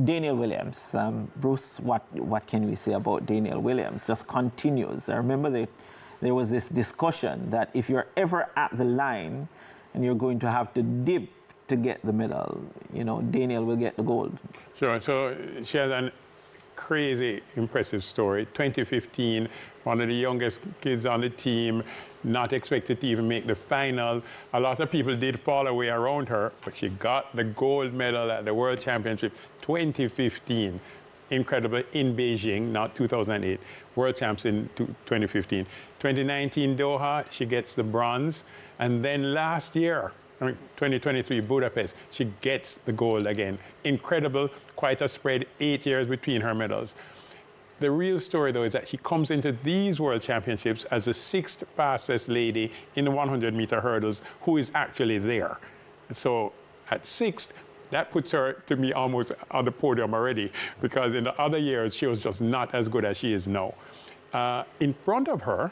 Danielle Williams, Bruce, what can we say about Danielle Williams? Just continues. I remember that there was this discussion that if you're ever at the line and you're going to have to dip to get the medal, you know, Danielle will get the gold. Sure. So she has a crazy, impressive story. 2015, one of the youngest kids on the team, not expected to even make the final. A lot of people did fall away around her, but she got the gold medal at the World Championship 2015. Incredible, in Beijing, not 2008. World Champs in 2015. 2019 Doha, she gets the bronze. And then last year, 2023 Budapest, she gets the gold again. Incredible, quite a spread, 8 years between her medals. The real story, though, is that she comes into these World Championships as the sixth fastest lady in the 100-meter hurdles who is actually there. So at sixth, that puts her, to me, almost on the podium already, because in the other years, she was just not as good as she is now. In front of her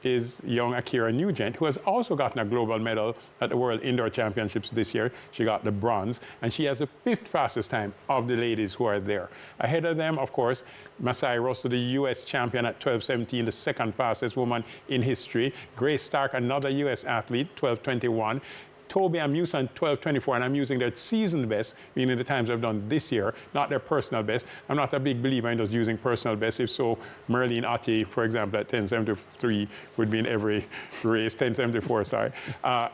is young Ackera Nugent, who has also gotten a global medal at the World Indoor Championships this year. She got the bronze, and she has the fifth fastest time of the ladies who are there. Ahead of them, of course, Masai Russell, the U.S. champion at 12:17, the second fastest woman in history. Grace Stark, another U.S. athlete, 12:21. Toby I'm using 12:24, and I'm using their season best, meaning the times I've done this year, not their personal best. I'm not a big believer in just using personal best. If so, Merlene Ottey, for example, at 10:73 would be in every race, 10:74, sorry.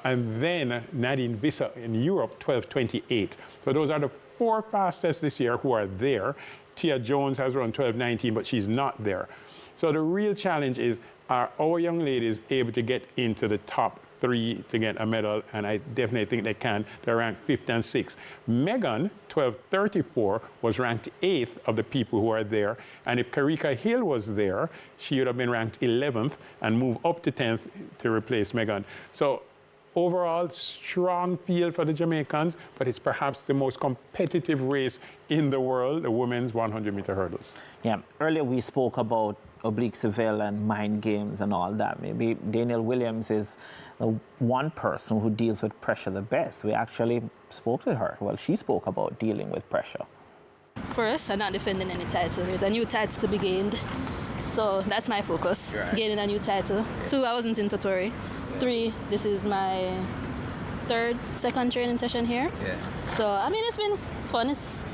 And then Nadine Visser in Europe, 12:28. So those are the four fastest this year who are there. Tia Jones has run 12:19, but she's not there. So the real challenge is, are our young ladies able to get into the top three to get a medal? And I definitely think they can. They're ranked 5th and 6th. Megan, 12:34, was ranked 8th of the people who are there. And if Karika Hill was there, she would have been ranked 11th and move up to 10th to replace Megan. So overall, strong field for the Jamaicans, but it's perhaps the most competitive race in the world, the women's 100-meter hurdles. Yeah, earlier we spoke about oblique Seville and mind games and all that. Maybe Danielle Williams is the one person who deals with pressure the best. We actually spoke to her. Well, she spoke about dealing with pressure. First, I'm not defending any title. There's a new title to be gained. So that's my focus, gaining a new title. 2, I wasn't in Totori. 3, this is my second training session here. Yeah. So, I mean, it's been fun. It's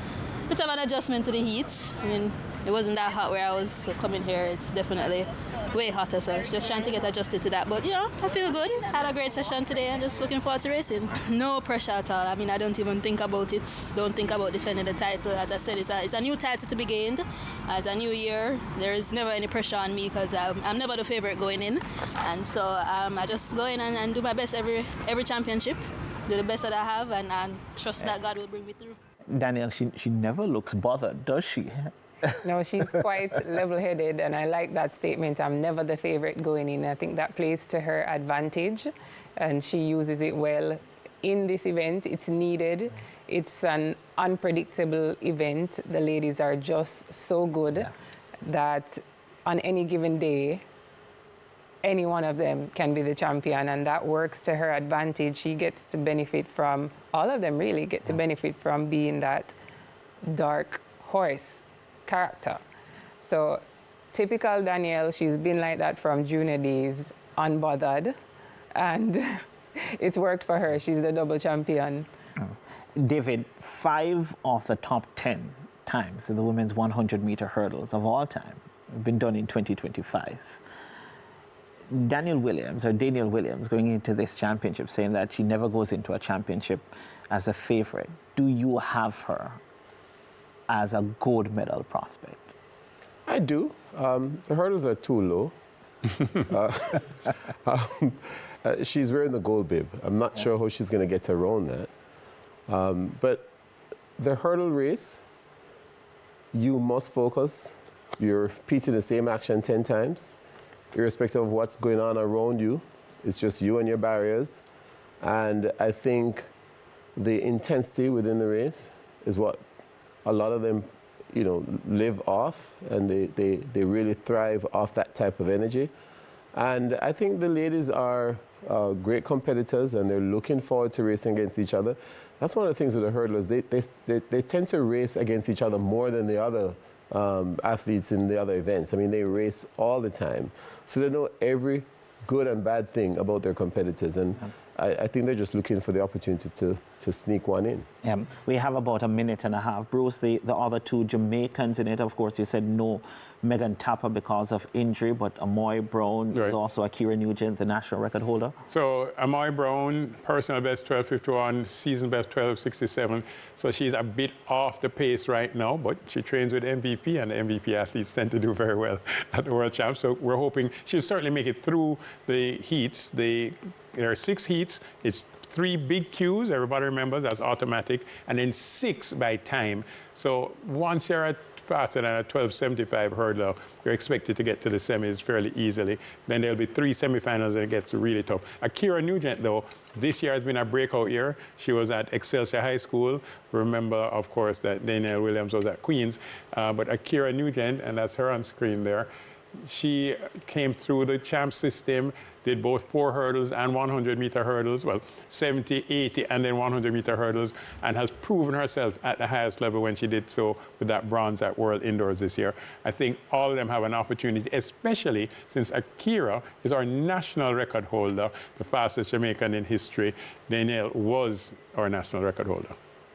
a bit of an adjustment to the heat. I mean, it wasn't that hot where I was, so coming here, it's definitely way hotter, so just trying to get adjusted to that. But, you know, I feel good. Had a great session today and just looking forward to racing. No pressure at all. I mean, I don't even think about it. Don't think about defending the title. As I said, it's a new title to be gained. As a new year, there is never any pressure on me because I'm never the favorite going in. And so I just go in and do my best every championship, do the best that I have, and trust that God will bring me through. Danielle, she never looks bothered, does she? No, she's quite level-headed, and I like that statement. I'm never the favorite going in. I think that plays to her advantage, and she uses it well in this event. It's needed. It's an unpredictable event. The ladies are just so good that on any given day, any one of them can be the champion, and that works to her advantage. She gets to benefit from, all of them really get to benefit from being that dark horse character. So typical Danielle, she's been like that from junior days, unbothered, and it's worked for her. She's the double champion. David, 5 of the top 10 times in the women's 100-meter hurdles of all time have been done in 2025. Danielle Williams going into this championship saying that she never goes into a championship as a favorite. Do you have her as a gold medal prospect? I do. The hurdles are too low. She's wearing the gold bib. I'm not sure how she's going to get around that. But the hurdle race, you must focus. You're repeating the same action 10 times, irrespective of what's going on around you. It's just you and your barriers. And I think the intensity within the race is what a lot of them, you know, live off, and they really thrive off that type of energy. And I think the ladies are great competitors, and they're looking forward to racing against each other. That's one of the things with the hurdlers. They tend to race against each other more than the other athletes in the other events. I mean, they race all the time. So they know every good and bad thing about their competitors. And I think they're just looking for the opportunity to sneak one in. Yeah, we have about a minute and a half. Bruce, the other two Jamaicans in it, of course, you said no Megan Tapper because of injury, but Amoi Brown is also Ackera Nugent, the national record holder. So Amoi Brown, personal best 12:51, season best 12:67. So she's a bit off the pace right now, but she trains with MVP, and the MVP athletes tend to do very well at the World Champs. So we're hoping she'll certainly make it through the heats. There are 6 heats. It's 3 big Qs, everybody remembers, that's automatic, and then 6 by time. So once you're at faster than a 12:75 hurdler, you're expected to get to the semis fairly easily. Then there'll be 3 semifinals and it gets really tough. Ackera Nugent, though, this year has been a breakout year. She was at Excelsior High School. Remember, of course, that Danielle Williams was at Queens. But Ackera Nugent, and that's her on screen there, she came through the champ system, did both 4 hurdles and 100-meter hurdles, well, 70, 80, and then 100-meter hurdles, and has proven herself at the highest level when she did so with that bronze at World Indoors this year. I think all of them have an opportunity, especially since Ackera is our national record holder, the fastest Jamaican in history. Danielle was our national record holder.